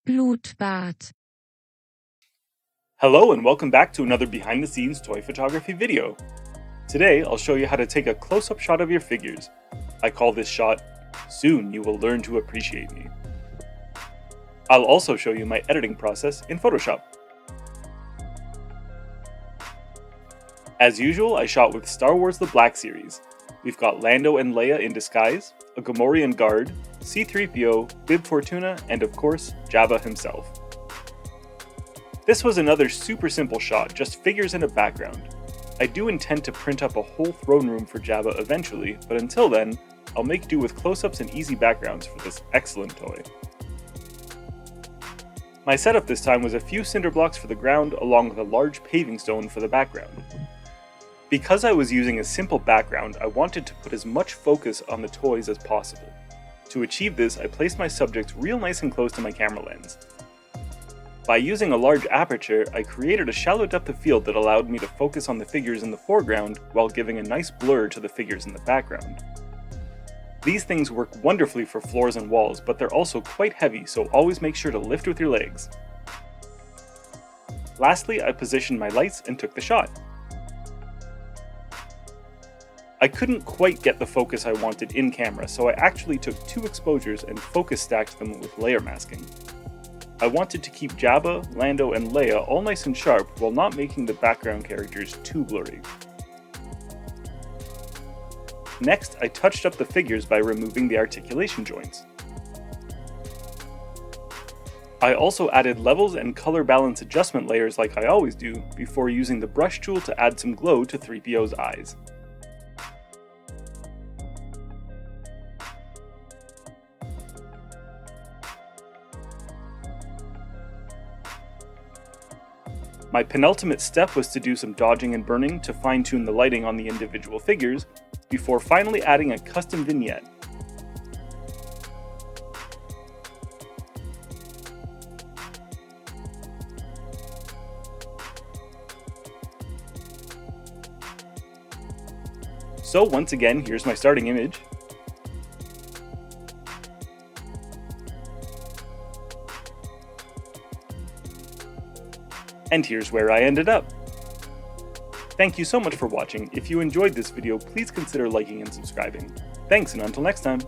Blutbad. Hello and welcome back to another behind the scenes toy photography video. Today I'll show you how to take a close-up shot of your figures. I call this shot, "Soon you will learn to appreciate me." I'll also show you my editing process in Photoshop. As usual, I shot with Star Wars The Black Series. We've got Lando and Leia in disguise, a Gamorrean guard, C-3PO, Bib Fortuna, and of course, Jabba himself. This was another super simple shot, just figures in a background. I do intend to print up a whole throne room for Jabba eventually, but until then, I'll make do with close-ups and easy backgrounds for this excellent toy. My setup this time was a few cinder blocks for the ground along with a large paving stone for the background. Because I was using a simple background, I wanted to put as much focus on the toys as possible. To achieve this, I placed my subjects real nice and close to my camera lens. By using a large aperture, I created a shallow depth of field that allowed me to focus on the figures in the foreground while giving a nice blur to the figures in the background. These things work wonderfully for floors and walls, but they're also quite heavy, so always make sure to lift with your legs. Lastly, I positioned my lights and took the shot. I couldn't quite get the focus I wanted in camera, so I actually took 2 exposures and focus stacked them with layer masking. I wanted to keep Jabba, Lando, and Leia all nice and sharp while not making the background characters too blurry. Next, I touched up the figures by removing the articulation joints. I also added levels and color balance adjustment layers like I always do, before using the brush tool to add some glow to 3PO's eyes. My penultimate step was to do some dodging and burning to fine-tune the lighting on the individual figures, before finally adding a custom vignette. So once again, here's my starting image. And here's where I ended up. Thank you so much for watching. If you enjoyed this video, please consider liking and subscribing. Thanks, and until next time.